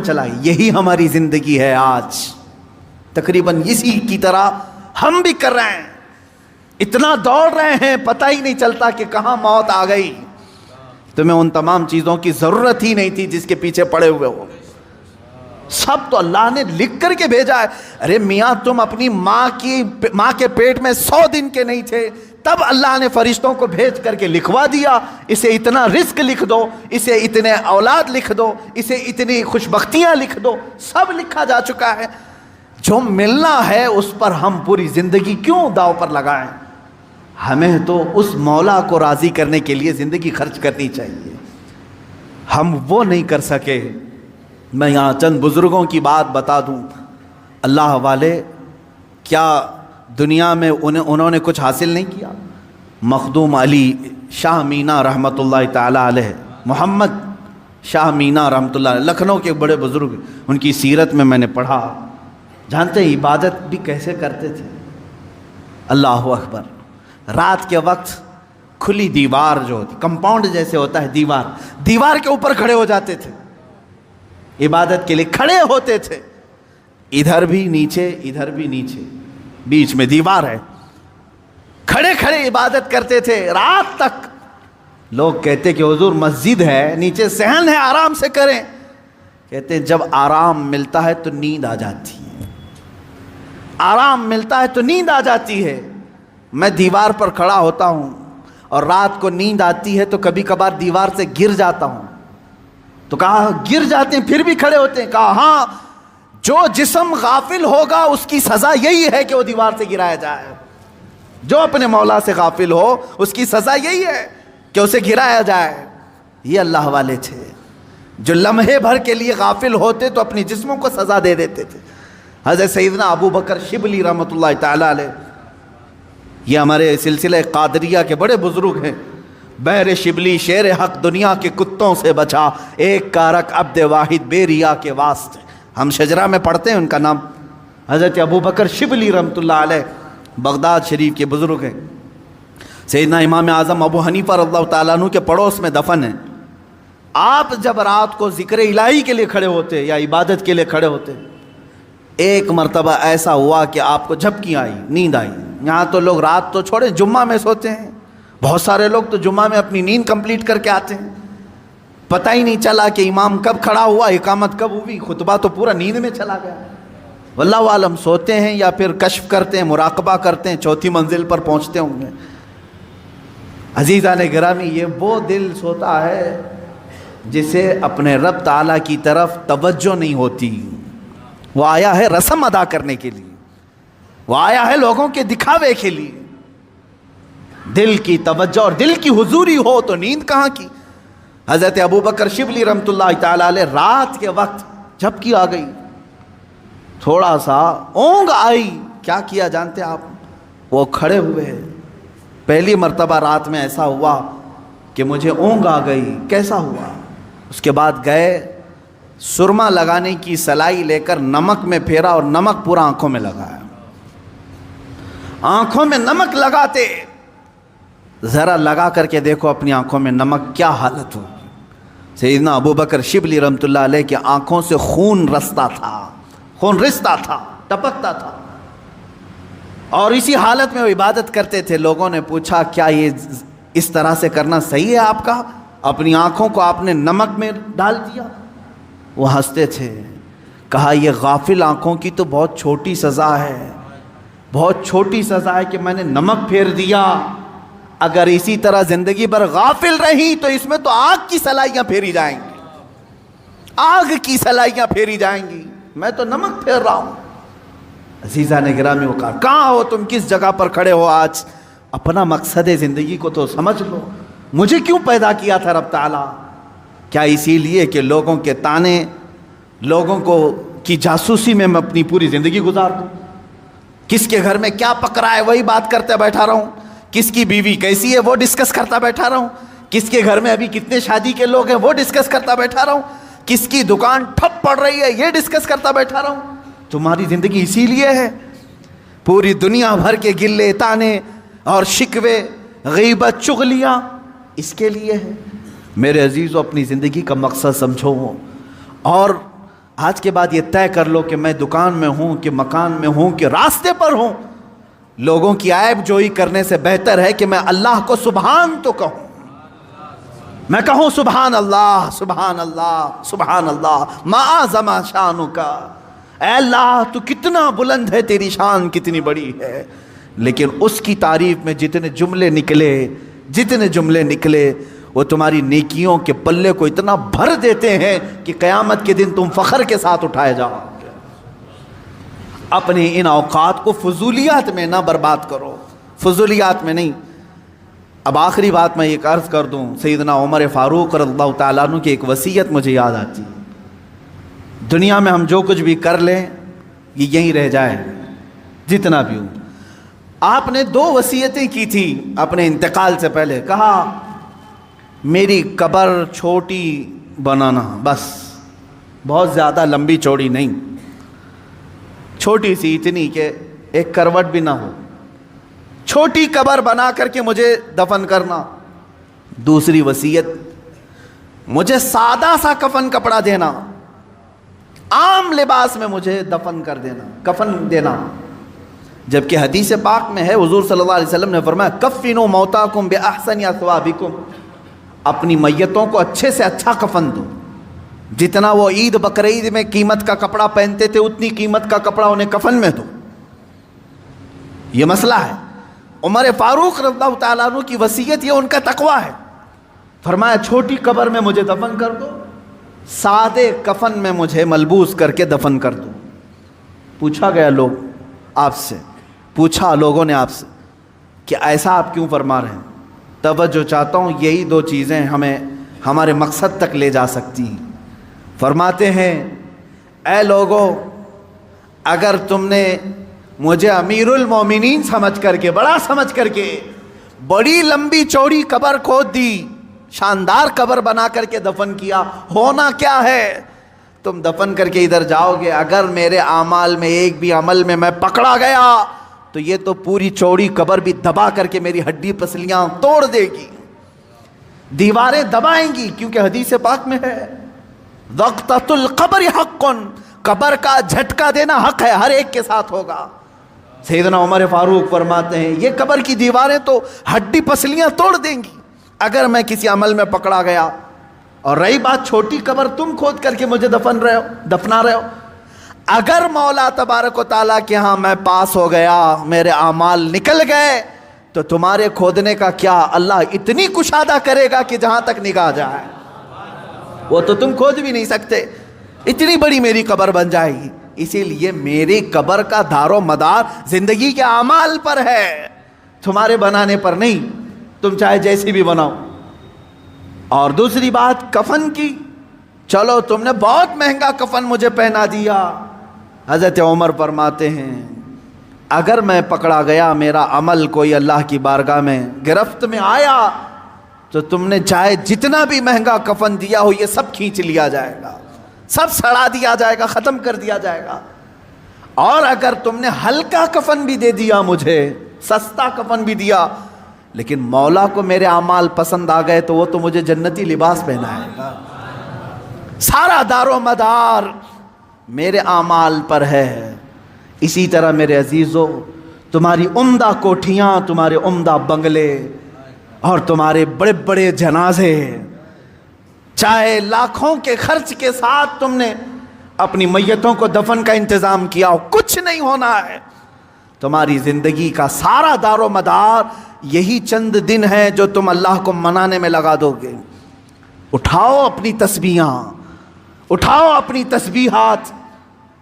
چلائے. یہی ہماری زندگی ہے آج. تقریباً اسی کی طرح ہم بھی کر رہے ہیں. اتنا دوڑ رہے ہیں پتہ ہی نہیں چلتا کہ کہاں موت آ گئی. تمہیں ان تمام چیزوں کی ضرورت ہی نہیں تھی جس کے پیچھے پڑے ہوئے ہو. سب تو اللہ نے لکھ کر کے بھیجا ہے. ارے میاں تم اپنی ماں کے پیٹ میں 100 دن کے نہیں تھے, تب اللہ نے فرشتوں کو بھیج کر کے لکھوا دیا, اسے اتنا رزق لکھ دو, اسے اتنے اولاد لکھ دو, اسے اتنی خوشبختیاں لکھ دو. سب لکھا جا چکا ہے. جو ملنا ہے اس پر ہم پوری زندگی کیوں داؤ پر لگائیں؟ ہمیں تو اس مولا کو راضی کرنے کے لیے زندگی خرچ کرنی چاہیے. ہم وہ نہیں کر سکے. میں یہاں چند بزرگوں کی بات بتا دوں. اللہ والے کیا دنیا میں انہوں نے کچھ حاصل نہیں کیا؟ مخدوم علی شاہ مینا رحمۃ اللہ تعالی علیہ, محمد شاہ مینا رحمۃ اللہ علیہ, لکھنؤ کے بڑے بزرگ, ان کی سیرت میں میں نے پڑھا. جانتے ہیں عبادت بھی کیسے کرتے تھے؟ اللہ اکبر. رات کے وقت کھلی دیوار جو ہوتی, کمپاؤنڈ جیسے ہوتا ہے دیوار کے اوپر کھڑے ہو جاتے تھے. عبادت کے لیے کھڑے ہوتے تھے, ادھر بھی نیچے ادھر بھی نیچے, بیچ میں دیوار ہے. کھڑے کھڑے عبادت کرتے تھے رات تک. لوگ کہتے کہ حضور مسجد ہے, نیچے صحن ہے, آرام سے کریں. کہتے جب آرام ملتا ہے تو نیند آ جاتی ہے, آرام ملتا ہے تو نیند آ جاتی ہے. میں دیوار پر کھڑا ہوتا ہوں اور رات کو نیند آتی ہے تو کبھی کبھار دیوار سے گر جاتا ہوں. تو کہا گر جاتے ہیں پھر بھی کھڑے ہوتے ہیں؟ کہا ہاں, جو جسم غافل ہوگا اس کی سزا یہی ہے کہ وہ دیوار سے گرایا جائے. جو اپنے مولا سے غافل ہو اس کی سزا یہی ہے کہ اسے گرایا جائے. یہ اللہ والے تھے جو لمحے بھر کے لیے غافل ہوتے تو اپنی جسموں کو سزا دے دیتے تھے. حضرت سیدنا ابو بکر شبلی رحمۃ اللہ تعالی علیہ, یہ ہمارے سلسلہ قادریہ کے بڑے بزرگ ہیں. بحر شبلی شیر حق دنیا کے کتوں سے بچا, ایک کارک عبد واحد بے ریا کے واسطے. ہم شجرہ میں پڑھتے ہیں ان کا نام. حضرت ابو بکر شبلی رحمۃ اللہ علیہ بغداد شریف کے بزرگ ہیں. سیدنا امام اعظم ابو حنیفہ رضی اللہ تعالیٰ عنہ کے پڑوس میں دفن ہیں. آپ جب رات کو ذکر الہی کے لیے کھڑے ہوتے یا عبادت کے لیے کھڑے ہوتے, ایک مرتبہ ایسا ہوا کہ آپ کو جھپکی آئی, نیند آئی. یہاں تو لوگ رات تو چھوڑے جمعہ میں سوتے ہیں, بہت سارے لوگ تو جمعہ میں اپنی نیند کمپلیٹ کر کے آتے ہیں. پتہ ہی نہیں چلا کہ امام کب کھڑا ہوا, اقامت کب ہوئی, خطبہ تو پورا نیند میں چلا گیا. واللہ عالم سوتے ہیں یا پھر کشف کرتے ہیں, مراقبہ کرتے ہیں, چوتھی منزل پر پہنچتے ہوں گے. عزیزان گرامی, یہ وہ دل سوتا ہے جسے اپنے رب تعالیٰ کی طرف توجہ نہیں ہوتی. وہ آیا ہے رسم ادا کرنے کے لیے, وہ آیا ہے لوگوں کے دکھاوے کے لیے. دل کی توجہ اور دل کی حضوری ہو تو نیند کہاں کی. حضرت ابو بکر شبلی رحمۃ اللہ تعالی علیہ رات کے وقت جھپکی آ گئی, تھوڑا سا اونگ آئی. کیا کیا جانتے آپ؟ وہ کھڑے ہوئے. پہلی مرتبہ رات میں ایسا ہوا کہ مجھے اونگ آ گئی. کیسا ہوا؟ اس کے بعد گئے, سرما لگانے کی سلائی لے کر نمک میں پھیرا اور نمک پورا آنکھوں میں لگایا. آنکھوں میں نمک لگاتے, ذرا لگا کر کے دیکھو اپنی آنکھوں میں نمک کیا حالت ہوگی. سیدنا ابو بکر شبلی رحمۃ اللہ علیہ کی آنکھوں سے خون رستا تھا, خون رستا تھا, ٹپکتا تھا, اور اسی حالت میں وہ عبادت کرتے تھے. لوگوں نے پوچھا کیا یہ اس طرح سے کرنا صحیح ہے آپ کا؟ اپنی آنکھوں کو آپ نے نمک میں ڈال دیا. وہ ہنستے تھے. کہا یہ غافل آنکھوں کی تو بہت چھوٹی سزا ہے, بہت چھوٹی سزا ہے کہ میں نے نمک پھیر دیا. اگر اسی طرح زندگی بھر غافل رہی تو اس میں تو آگ کی سلائیاں پھیری جائیں گی, آگ کی سلائیاں پھیری جائیں گی. میں تو نمک پھیر رہا ہوں. عزیزان گرامی, وہ کہاں ہو تم, کس جگہ پر کھڑے ہو آج؟ اپنا مقصد زندگی کو تو سمجھ لو. مجھے کیوں پیدا کیا تھا رب تعالیٰ؟ کیا اسی لیے کہ لوگوں کے تانے, لوگوں کو کی جاسوسی میں اپنی پوری زندگی گزار دوں؟ کس کے گھر میں کیا پک رہا ہے وہی بات کرتے بیٹھا رہا ہوں, کس کی بیوی کیسی ہے وہ ڈسکس کرتا بیٹھا رہا ہوں, کس کے گھر میں ابھی کتنے شادی کے لوگ ہیں وہ ڈسکس کرتا بیٹھا رہا ہوں, کس کی دکان ٹھپ پڑ رہی ہے یہ ڈسکس کرتا بیٹھا رہا ہوں؟ تمہاری زندگی اسی لیے ہے. پوری دنیا بھر کے گلے تانے اور شکوے, غیبت, چغلیاں اس کے لیے ہے. میرے عزیزو, اپنی زندگی کا مقصد سمجھو اور آج کے بعد یہ طے کر لو کہ میں دکان میں ہوں کہ مکان میں ہوں کہ راستے پر ہوں، لوگوں کی عیب جوئی کرنے سے بہتر ہے کہ میں اللہ کو سبحان تو کہوں، میں کہوں سبحان اللہ سبحان اللہ سبحان اللہ ما اعظم شانک، اے اللہ تو کتنا بلند ہے، تیری شان کتنی بڑی ہے۔ لیکن اس کی تعریف میں جتنے جملے نکلے وہ تمہاری نیکیوں کے پلے کو اتنا بھر دیتے ہیں کہ قیامت کے دن تم فخر کے ساتھ اٹھائے جاؤ۔ اپنے ان اوقات کو فضولیات میں نہ برباد کرو، فضولیات میں نہیں۔ اب آخری بات میں ایک عرض کر دوں، سیدنا عمر فاروق رضی اللہ تعالیٰ عنہ کی ایک وصیت مجھے یاد آتی ہے، دنیا میں ہم جو کچھ بھی کر لیں یہ یہیں رہ جائے جتنا بھی ہو۔ آپ نے 2 وصیتیں کی تھی اپنے انتقال سے پہلے، کہا میری قبر چھوٹی بنانا، بس بہت زیادہ لمبی چوڑی نہیں، چھوٹی سی اتنی کہ ایک کروٹ بھی نہ ہو، چھوٹی قبر بنا کر کے مجھے دفن کرنا۔ دوسری وصیت، مجھے سادہ سا کفن کپڑا دینا، عام لباس میں مجھے دفن کر دینا، کفن دینا۔ جبکہ حدیث پاک میں ہے، حضور صلی اللہ علیہ وسلم نے فرمایا کفنوا موتاکم باحسن اثوابکم، اپنی میتوں کو اچھے سے اچھا کفن دو، جتنا وہ عید بقرعید میں قیمت کا کپڑا پہنتے تھے اتنی قیمت کا کپڑا انہیں کفن میں دو۔ یہ مسئلہ ہے۔ عمر فاروق رضی اللہ تعالیٰ عنہ کی وصیت یہ ان کا تقوی ہے، فرمایا چھوٹی قبر میں مجھے دفن کر دو، سادے کفن میں مجھے ملبوس کر کے دفن کر دو۔ پوچھا گیا لوگوں نے آپ سے کہ ایسا آپ کیوں فرما رہے ہیں؟ توجہ چاہتا ہوں، یہی 2 چیزیں ہمیں ہمارے مقصد تک لے جا سکتی ہیں۔ فرماتے ہیں اے لوگو، اگر تم نے مجھے امیر المومنین سمجھ کر کے، بڑا سمجھ کر کے بڑی لمبی چوڑی قبر کھود دی، شاندار قبر بنا کر کے دفن کیا، ہونا کیا ہے؟ تم دفن کر کے ادھر جاؤ گے، اگر میرے اعمال میں ایک بھی عمل میں میں پکڑا گیا تو یہ تو پوری چوڑی قبر بھی دبا کر کے میری ہڈی پسلیاں توڑ دے گی، دیواریں دبائیں گی، کیونکہ حدیث پاک میں ہے وقتۃ القبر حق، قبر کا جھٹکا دینا حق ہے، ہر ایک کے ساتھ ہوگا۔ سیدنا عمر فاروق فرماتے ہیں یہ قبر کی دیواریں تو ہڈی پسلیاں توڑ دیں گی اگر میں کسی عمل میں پکڑا گیا، اور رہی بات چھوٹی قبر تم کھود کر کے مجھے دفنا رہے ہو، اگر مولا تبارک و تعالیٰ کے ہاں میں پاس ہو گیا، میرے اعمال نکل گئے، تو تمہارے کھودنے کا کیا، اللہ اتنی کشادہ کرے گا کہ جہاں تک نگاہ جائے وہ تو تم کھود بھی نہیں سکتے، اتنی بڑی میری قبر بن جائے گی۔ اسی لیے میری قبر کا دار و مدار زندگی کے اعمال پر ہے، تمہارے بنانے پر نہیں، تم چاہے جیسی بھی بناؤ۔ اور دوسری بات کفن کی، چلو تم نے بہت مہنگا کفن مجھے پہنا دیا، حضرت عمر فرماتے ہیں اگر میں پکڑا گیا، میرا عمل کوئی اللہ کی بارگاہ میں گرفت میں آیا، تو تم نے چاہے جتنا بھی مہنگا کفن دیا ہو یہ سب کھینچ لیا جائے گا، سب سڑا دیا جائے گا، ختم کر دیا جائے گا۔ اور اگر تم نے ہلکا کفن بھی دے دیا مجھے، سستا کفن بھی دیا، لیکن مولا کو میرے اعمال پسند آ گئے تو وہ تو مجھے جنتی لباس پہنائے گا۔ سارا دار و مدار میرے اعمال پر ہے۔ اسی طرح میرے عزیزو، تمہاری عمدہ کوٹھیاں، تمہارے عمدہ بنگلے اور تمہارے بڑے بڑے جنازے، چاہے لاکھوں کے خرچ کے ساتھ تم نے اپنی میتوں کو دفن کا انتظام کیا ہو، کچھ نہیں ہونا ہے۔ تمہاری زندگی کا سارا دار و مدار یہی چند دن ہے جو تم اللہ کو منانے میں لگا دو گے۔ اٹھاؤ اپنی تسبیحاں، اٹھاؤ اپنی تسبیحات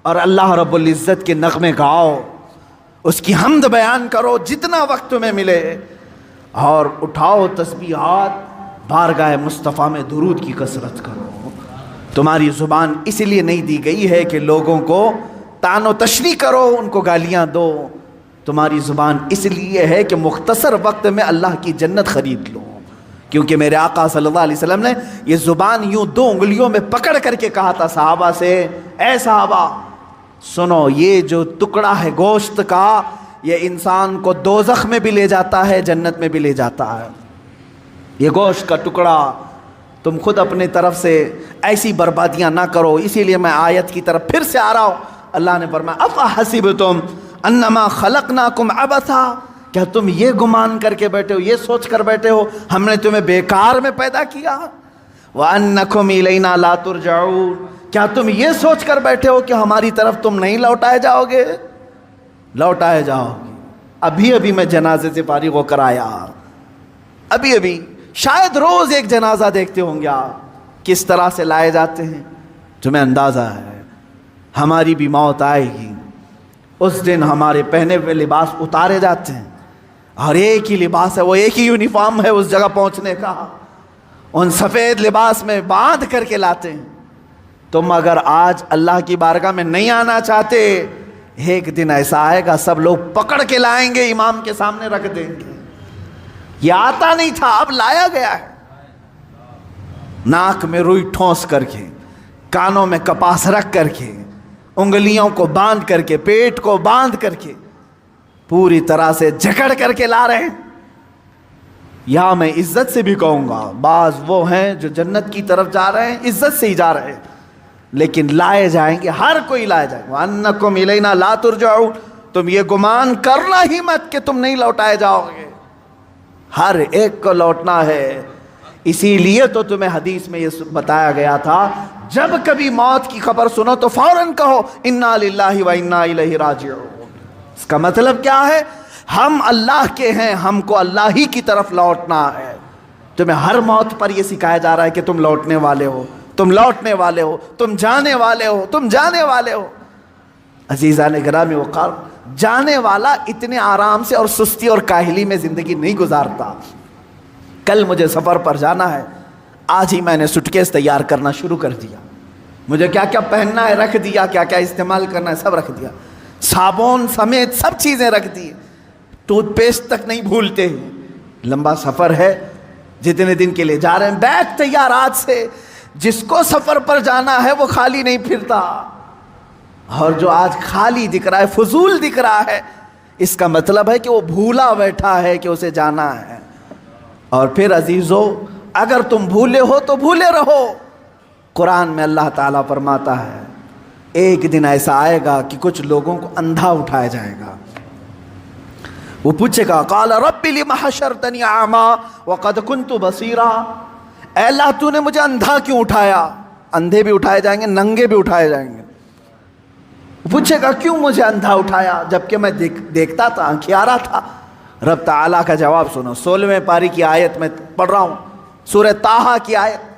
اور اللہ رب العزت کے نغمے گاؤ، اس کی حمد بیان کرو جتنا وقت تمہیں ملے، اور اٹھاؤ تسبیحات، بارگاہ مصطفیٰ میں درود کی کثرت کرو۔ تمہاری زبان اس لیے نہیں دی گئی ہے کہ لوگوں کو طعن و تشنیع کرو، ان کو گالیاں دو، تمہاری زبان اس لیے ہے کہ مختصر وقت میں اللہ کی جنت خرید لو۔ کیونکہ میرے آقا صلی اللہ علیہ وسلم نے یہ زبان یوں 2 انگلیوں میں پکڑ کر کے کہا تھا صحابہ سے، اے صحابہ سنو، یہ جو ٹکڑا ہے گوشت کا، یہ انسان کو دوزخ میں بھی لے جاتا ہے، جنت میں بھی لے جاتا ہے۔ یہ گوشت کا ٹکڑا تم خود اپنے طرف سے ایسی بربادیاں نہ کرو. اسی لیے میں آیت کی طرف پھر سے آ رہا ہوں. اللہ نے فرمایا افحسبتم انما خلقناکم عبثا، کیا تم یہ گمان کر کے بیٹھے ہو، یہ سوچ کر بیٹھے ہو ہم نے تمہیں بیکار میں پیدا کیا؟ وَأَنَّكُمْ إِلَيْنَا لَا تُرْجَعُونَ، کیا تم یہ سوچ کر بیٹھے ہو کہ ہماری طرف تم نہیں لوٹائے جاؤ گے؟ لوٹائے جاؤ گے. ابھی ابھی میں جنازے سے فارغ ہو کر آیا، ابھی شاید روز ایک جنازہ دیکھتے ہوں گے آپ، کس طرح سے لائے جاتے ہیں. تمہیں اندازہ ہے ہماری بھی موت آئے گی. اس دن ہمارے پہنے ہوئے لباس اتارے جاتے ہیں، اور ایک ہی لباس ہے، وہ ایک ہی یونیفارم ہے اس جگہ پہنچنے کا. ان سفید لباس میں باندھ کر کے لاتے ہیں. تم اگر آج اللہ کی بارگاہ میں نہیں آنا چاہتے، ایک دن ایسا آئے گا سب لوگ پکڑ کے لائیں گے، امام کے سامنے رکھ دیں گے. یہ آتا نہیں تھا، اب لایا گیا ہے. ناک میں روئی ٹھونس کر کے، کانوں میں کپاس رکھ کر کے، انگلیوں کو باندھ کر کے، پیٹ کو باندھ کر کے، پوری طرح سے جکڑ کر کے لا رہے ہیں. یہاں میں عزت سے بھی کہوں گا، بعض وہ ہیں جو جنت کی طرف جا رہے ہیں، عزت سے ہی جا رہے ہیں، لیکن لائے جائیں گے، ہر کوئی لائے جائے گا. وَأَنَّكُمْ إِلَيْنَا لَا تُرْجَعُونَ، تم یہ گمان کرنا ہی مت کہ تم نہیں لوٹائے جاؤ گے، ہر ایک کو لوٹنا ہے. اسی لیے تو تمہیں حدیث میں یہ بتایا گیا تھا، جب کبھی موت کی خبر سنو تو فوراً کہو اِنَّا لِلَّهِ وَإِنَّا إِلَيْهِ راجعون. اس کا مطلب کیا ہے؟ ہم اللہ کے ہیں، ہم کو اللہ ہی کی طرف لوٹنا ہے. تمہیں ہر موت پر یہ سکھایا جا رہا ہے کہ تم لوٹنے والے ہو، تم لوٹنے والے ہو، تم جانے والے ہو، تم جانے والے ہو. عزیزان گرامی وقار، جانے والا اتنے آرام سے اور سستی اور کاہلی میں زندگی نہیں گزارتا. کل مجھے سفر پر جانا ہے، آج ہی میں نے سوٹکیس تیار کرنا شروع کر دیا. مجھے کیا کیا پہننا ہے رکھ دیا، کیا کیا استعمال کرنا ہے سب رکھ دیا، صابن سمیت سب چیزیں رکھ دی. ٹوتھ پیسٹ تک نہیں بھولتے. لمبا سفر ہے، جتنے دن کے لیے جا رہے ہیں، بیگ تیار آج سے. جس کو سفر پر جانا ہے وہ خالی نہیں پھرتا، اور جو آج خالی دکھ رہا ہے، فضول دکھ رہا ہے، اس کا مطلب ہے کہ وہ بھولا بیٹھا ہے کہ اسے جانا ہے. اور پھر عزیزو، اگر تم بھولے ہو تو بھولے رہو. قرآن میں اللہ تعالیٰ فرماتا ہے ایک دن ایسا آئے گا کہ کچھ لوگوں کو اندھا اٹھایا جائے گا. وہ پوچھے گا قال رب لم حشرتنی اعما وقد كنت بصیرا، اے اللہ تو نے مجھے اندھا کیوں اٹھایا؟ اندھے بھی اٹھائے جائیں گے، ننگے بھی اٹھائے جائیں گے. پوچھے گا کیوں مجھے اندھا اٹھایا جبکہ میں دیکھتا تھا، آنکھیارا تھا؟ رب تعالیٰ کا جواب سنو، 16ویں پاری کی آیت میں پڑھ رہا ہوں، سورہ طٰہٰ کی آیت.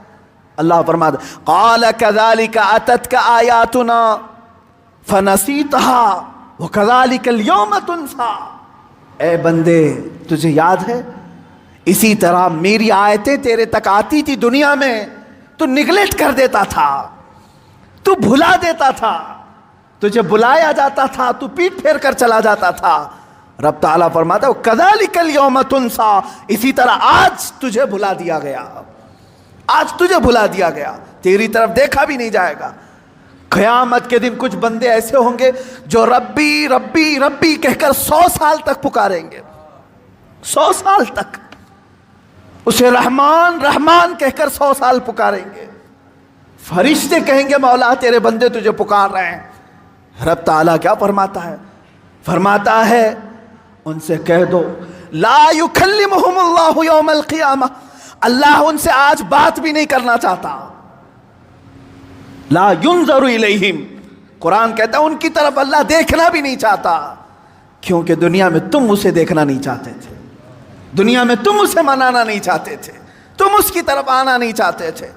اللہ فرماتا قال كذلك اتتك آیاتنا فنسیتها وكذلك اليوم تنسى. اے بندے تجھے یاد ہے اسی طرح میری آیتیں تیرے تک آتی تھی دنیا میں، تو نگلیکٹ کر دیتا تھا، تو بھلا دیتا تھا، تجھے بلایا جاتا تھا تو پیٹ پھیر کر چلا جاتا تھا. رب تعالیٰ فرماتا ہے کذالک اليوم تنسا، اسی طرح آج تجھے بھلا دیا گیا، آج تجھے بھلا دیا گیا، تیری طرف دیکھا بھی نہیں جائے گا. قیامت کے دن کچھ بندے ایسے ہوں گے جو ربی ربی ربی کہہ کر 100 سال تک پکاریں گے، 100 سال تک اسے رحمان رحمان کہہ کر 100 سال پکاریں گے. فرشتے کہیں گے مولا تیرے بندے تجھے پکار رہے ہیں. رب تعالیٰ کیا فرماتا ہے؟ فرماتا ہے ان سے کہہ دو لا یکلمہم اللہ یوم القیامہ، اللہ ان سے آج بات بھی نہیں کرنا چاہتا. لا ینظر الیہم، قرآن کہتا ہے ان کی طرف اللہ دیکھنا بھی نہیں چاہتا، کیونکہ دنیا میں تم اسے دیکھنا نہیں چاہتے تھے، دنیا میں تم اسے منانا نہیں چاہتے تھے، تم اس کی طرف آنا نہیں چاہتے تھے.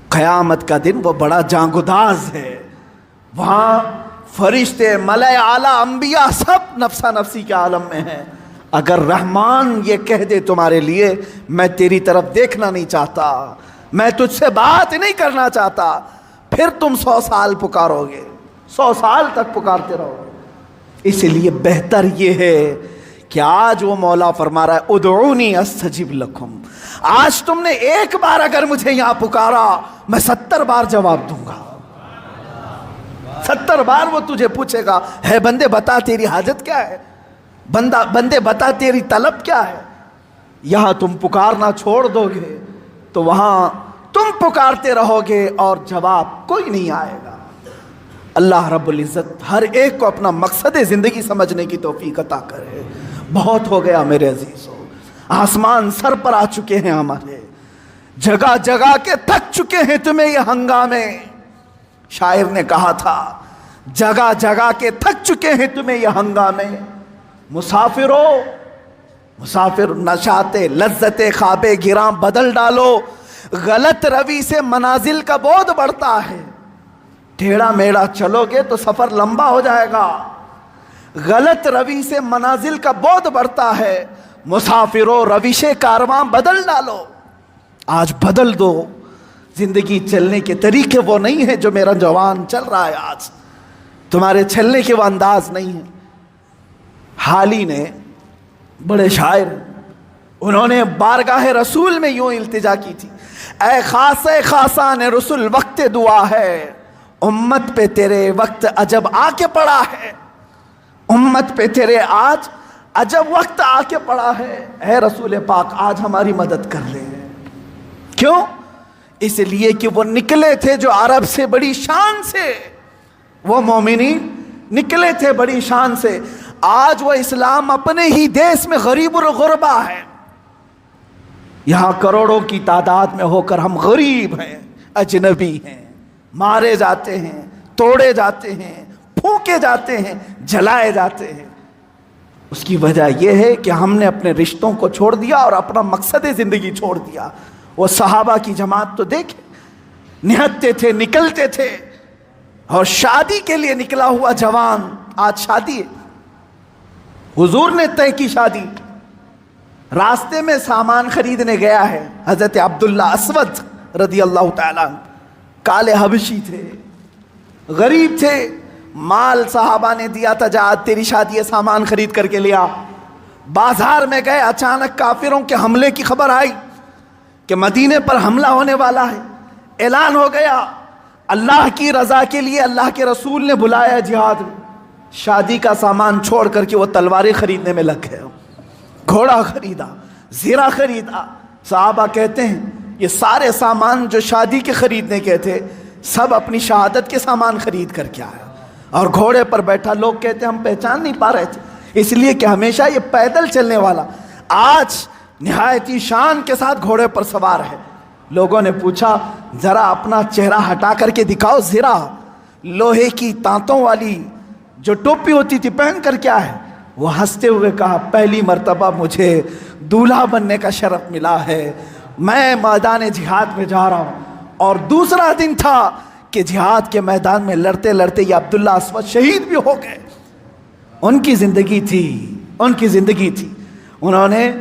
قیامت کا دن وہ بڑا جانگداز ہے، وہاں فرشتے ملائے اعلیٰ انبیاء سب نفسا نفسی کے عالم میں ہیں. اگر رحمان یہ کہہ دے تمہارے لیے میں تیری طرف دیکھنا نہیں چاہتا، میں تجھ سے بات نہیں کرنا چاہتا، پھر تم 100 سال پکارو گے، 100 سال تک پکارتے رہو گے. اس لیے بہتر یہ ہے کہ آج وہ مولا فرما رہا ہے ادعونی استجب لکم. آج تم نے ایک بار اگر مجھے یہاں پکارا میں 70 بار جواب دوں گا. 70 بار وہ تجھے پوچھے گا ہے بندے بتا تیری حاجت کیا ہے، بندے بتا تیری طلب کیا ہے. یہاں تم پکارنا چھوڑ دو گے تو وہاں تم پکارتے رہو گے اور جواب کوئی نہیں آئے گا۔ اللہ رب العزت ہر ایک کو اپنا مقصد زندگی سمجھنے کی توفیق عطا کرے۔ بہت ہو گیا میرے عزیزو، آسمان سر پر آ چکے ہیں ہمارے، جگہ جگہ کے تھک چکے ہیں تمہیں یہ ہنگامے۔ شاعر نے کہا تھا جگہ جگہ کے تھک چکے ہیں تمہیں یہ ہنگامے، مسافرو مسافر نشاط لذت خواب گراں بدل ڈالو، غلط روی سے منازل کا بعد بڑھتا ہے، ٹیڑھا میڑھا چلو گے تو سفر لمبا ہو جائے گا، غلط روی سے منازل کا بعد بڑھتا ہے، مسافرو روش کارواں بدل ڈالو۔ آج بدل دو، زندگی چلنے کے طریقے وہ نہیں ہیں جو میرا جوان چل رہا ہے آج، تمہارے چلنے کے وہ انداز نہیں ہیں۔ حالی نے بڑے شاعر، انہوں نے بارگاہ رسول میں یوں التجا کی تھی، اے خاص خاصان رسول وقت دعا ہے، امت پہ تیرے وقت عجب آ کے پڑا ہے، امت پہ تیرے آج عجب وقت آ کے پڑا ہے، اے رسول پاک آج ہماری مدد کر لے۔ کیوں؟ اس لیے کہ وہ نکلے تھے جو عرب سے بڑی شان سے، وہ مومنین نکلے تھے بڑی شان سے، آج وہ اسلام اپنے ہی دیش میں غریب الغربا ہے، یہاں کروڑوں کی تعداد میں ہو کر ہم غریب ہیں، اجنبی ہیں، مارے جاتے ہیں، توڑے جاتے ہیں، پھونکے جاتے ہیں، جلائے جاتے ہیں۔ اس کی وجہ یہ ہے کہ ہم نے اپنے رشتوں کو چھوڑ دیا اور اپنا مقصد زندگی چھوڑ دیا۔ وہ صحابہ کی جماعت تو دیکھیں، نہتے تھے، نکلتے تھے، اور شادی کے لیے نکلا ہوا جوان آج شادی ہے، حضور نے طے کی شادی، راستے میں سامان خریدنے گیا ہے، حضرت عبداللہ اسود رضی اللہ تعالیٰ عنہ، کالے حبشی تھے، غریب تھے، مال صحابہ نے دیا تھا، جا تیری شادی ہے، سامان خرید کر کے لیا۔ بازار میں گئے، اچانک کافروں کے حملے کی خبر آئی کہ مدینے پر حملہ ہونے والا ہے، اعلان ہو گیا، اللہ کی رضا کے لیے اللہ کے رسول نے بلایا جہاد میں، شادی کا سامان چھوڑ کر کے وہ تلواریں خریدنے میں لگ گئے، گھوڑا خریدا، زیرہ خریدا۔ صحابہ کہتے ہیں یہ سارے سامان جو شادی کے خریدنے کے تھے سب اپنی شہادت کے سامان خرید کر کے آیا، اور گھوڑے پر بیٹھا، لوگ کہتے ہیں ہم پہچان نہیں پا رہے تھے، اس لیے کہ ہمیشہ یہ پیدل چلنے والا آج نہایت ہی شان کے ساتھ گھوڑے پر سوار ہے۔ لوگوں نے پوچھا ذرا اپنا چہرہ ہٹا کر کے دکھاؤ، زیرہ لوہے کی تانتوں والی جو ٹوپی ہوتی تھی پہن کر کیا ہے؟ وہ ہنستے ہوئے کہا پہلی مرتبہ مجھے دولہا بننے کا شرف ملا ہے، میں میدان جہاد میں جا رہا ہوں، اور دوسرا دن تھا کہ جہاد کے میدان میں لڑتے لڑتے یہ عبداللہ اسود شہید بھی ہو گئے۔ ان کی زندگی تھی، ان کی زندگی تھی، انہوں نے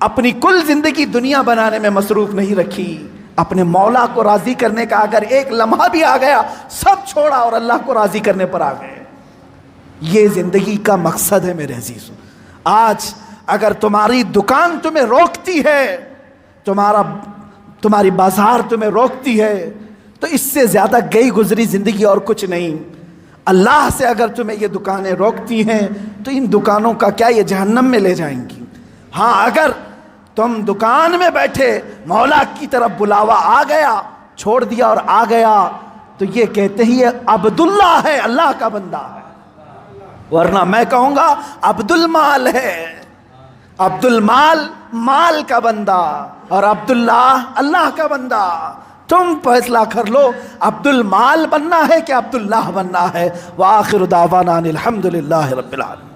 اپنی کل زندگی دنیا بنانے میں مصروف نہیں رکھی، اپنے مولا کو راضی کرنے کا اگر ایک لمحہ بھی آ گیا سب چھوڑا اور اللہ کو راضی کرنے پر آ گئے۔ یہ زندگی کا مقصد ہے میرے عزیزو۔ آج اگر تمہاری دکان تمہیں روکتی ہے، تمہاری بازار تمہیں روکتی ہے، تو اس سے زیادہ گئی گزری زندگی اور کچھ نہیں۔ اللہ سے اگر تمہیں یہ دکانیں روکتی ہیں تو ان دکانوں کا کیا، یہ جہنم میں لے جائیں گی۔ ہاں اگر تم دکان میں بیٹھے مولا کی طرف بلاوا آ گیا، چھوڑ دیا اور آ گیا، تو یہ کہتے ہی عبداللہ ہے، اللہ کا بندہ ہے، ورنہ میں کہوں گا عبد المال ہے، عبد المال مال کا بندہ، اور عبداللہ اللہ کا بندہ۔ تم فیصلہ کر لو عبد المال بننا ہے کہ عبداللہ بننا ہے۔ وآخر دعوانا الحمدللہ رب العالمین۔